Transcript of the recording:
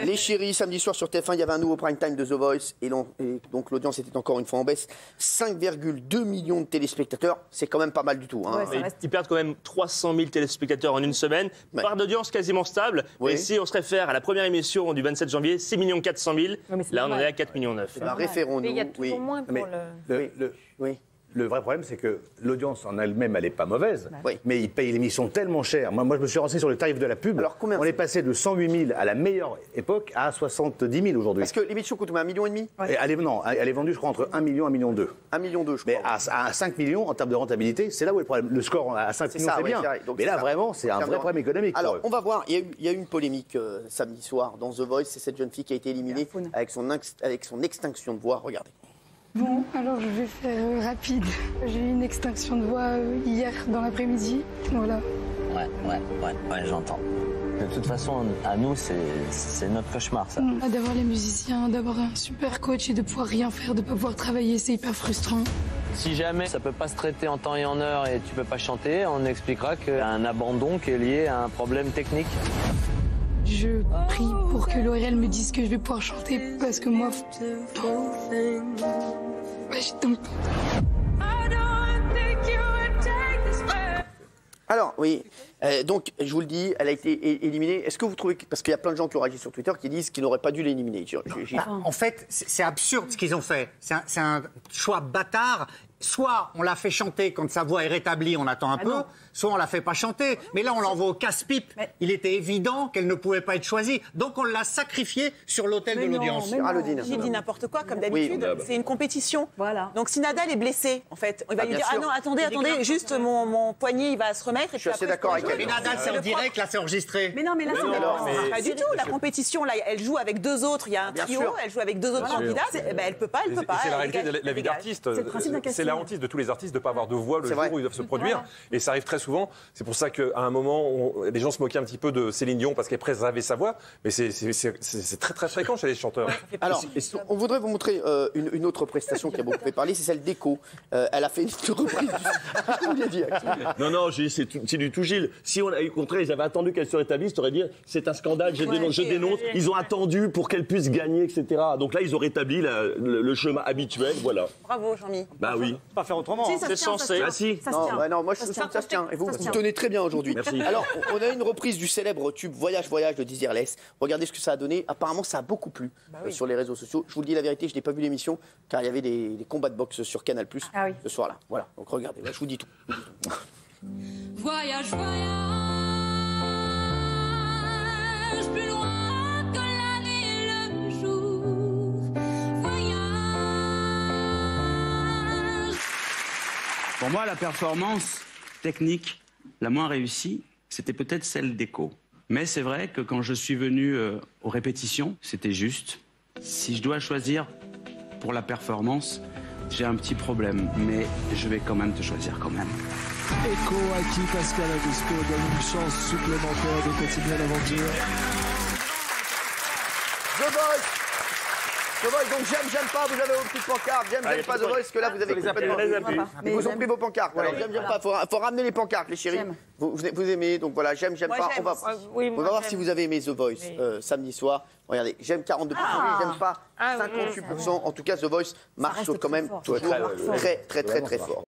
Les chéris, samedi soir sur TF1, il y avait un nouveau prime time de The Voice et donc l'audience était encore une fois en baisse. 5,2 millions de téléspectateurs, c'est quand même pas mal du tout. Hein. Ouais, ils perdent quand même 300 000 téléspectateurs en une semaine. Ouais. Part d'audience quasiment stable. Oui. Et si on se réfère à la première émission du 27 janvier, 6 400 000. Là, on en est à 4,9 millions. Référons-nous. Mais il y a toujours moins pour Oui. Le vrai problème, c'est que l'audience en elle-même, elle n'est pas mauvaise, Oui. mais ils payent l'émission tellement cher. Moi, je me suis renseigné sur le tarif de la pub. Alors, combien on est passé de 108 000 à la meilleure époque à 70 000 aujourd'hui. Parce que l'émission coûte 1,5 million. Et elle est vendue, je crois, entre 1 million et 1,2 million. 1,2 million, je crois. Mais à 5 millions, en termes de rentabilité, c'est là où est le problème. Le score à 5 millions, c'est bien. Donc Mais là, vraiment, c'est un vrai problème économique. Alors, pour eux. on va voir. Il y a eu une polémique samedi soir dans The Voice. C'est cette jeune fille qui a été éliminée avec son extinction de voix. Regardez. Bon, alors je vais faire rapide. J'ai eu une extinction de voix hier dans l'après-midi. Voilà. Ouais, j'entends. De toute façon, à nous, c'est notre cauchemar, ça. D'avoir les musiciens, d'avoir un super coach et de pouvoir rien faire, de pas pouvoir travailler, c'est hyper frustrant. Si jamais ça peut pas se traiter en temps et en heure et tu peux pas chanter, on expliquera qu'il y a un abandon qui est lié à un problème technique. Je prie pour que l'ORL me dise que je vais pouvoir chanter parce que moi, j'ai tant peur. Alors, oui. Donc, je vous le dis, elle a été éliminée. Est-ce que vous trouvez parce qu'il y a plein de gens qui ont réagi sur Twitter qui disent qu'ils n'auraient pas dû l'éliminer. En fait, c'est absurde ce qu'ils ont fait. C'est un choix bâtard. Soit on la fait chanter quand sa voix est rétablie, on attend un peu, soit on la fait pas chanter. Mais là, on l'envoie au casse-pipe. Il était évident qu'elle ne pouvait pas être choisie. Donc on l'a sacrifiée sur l'autel de l'audience. J'ai dit n'importe quoi, comme d'habitude. C'est une compétition. Voilà. Donc si Nadal est blessé, en fait, il va lui dire sûr. ah non, attendez, juste mon poignet, il va se remettre. Je suis assez d'accord avec elle. Mais Nadal, c'est en direct, là, c'est enregistré. Mais non, mais là, c'est Pas du tout. La compétition, là, elle joue avec deux autres. Il y a un trio. Elle joue avec deux autres candidats. Elle peut pas. C'est la réalité de la vie d'artiste. C'est la hantise de tous les artistes de ne pas avoir de voix le jour où ils doivent se produire. Et ça arrive très souvent. C'est pour ça qu'à un moment, les gens se moquaient un petit peu de Céline Dion parce qu'elle préservait sa voix. Mais c'est très très fréquent chez les chanteurs. Alors, on voudrait vous montrer une autre prestation qui a beaucoup fait parler, c'est celle d'Echo. Elle a fait une reprise du... Non, c'est du tout Gilles. Si on, au contraire, ils avaient attendu qu'elle se rétablisse, tu aurais dit c'est un scandale, je dénonce. Ils ont attendu pour qu'elle puisse gagner, etc. Donc là, ils ont rétabli le chemin habituel, voilà. Bravo, Jean-Mi. Bah oui. Pas faire autrement. C'est censé. Ah si. Non, moi je trouve que ça se tient. Et vous tenez très bien aujourd'hui. Merci. Alors, on a une reprise du célèbre tube Voyage, Voyage de Desireless. Regardez ce que ça a donné. Apparemment, ça a beaucoup plu sur les réseaux sociaux. Je vous le dis la vérité, je n'ai pas vu l'émission car il y avait des combats de boxe sur Canal+ ce soir-là. Voilà, donc regardez, je vous dis tout. Voyage, voyage, plus loin que la nuit et le jour. Voyage. Pour moi, la performance technique la moins réussie, c'était peut-être celle d'Echo. Mais c'est vrai que quand je suis venu aux répétitions, c'était juste. Si je dois choisir pour la performance, j'ai un petit problème, mais je vais quand même te choisir quand même. Echo à qui Pascal Obispo donne une chance supplémentaire de continuer l'aventure. The Voice, donc j'aime pas, vous avez vos petites pancartes, j'aime pas The Voice, parce que là vous avez complètement... Ils vous ont pris vos pancartes, alors j'aime pas, faut ramener les pancartes les chéris. Vous aimez, donc voilà, j'aime pas, on va voir si vous avez aimé The Voice samedi soir. Regardez, j'aime 42%, j'aime pas 58%, en tout cas The Voice marche quand même toujours très fort.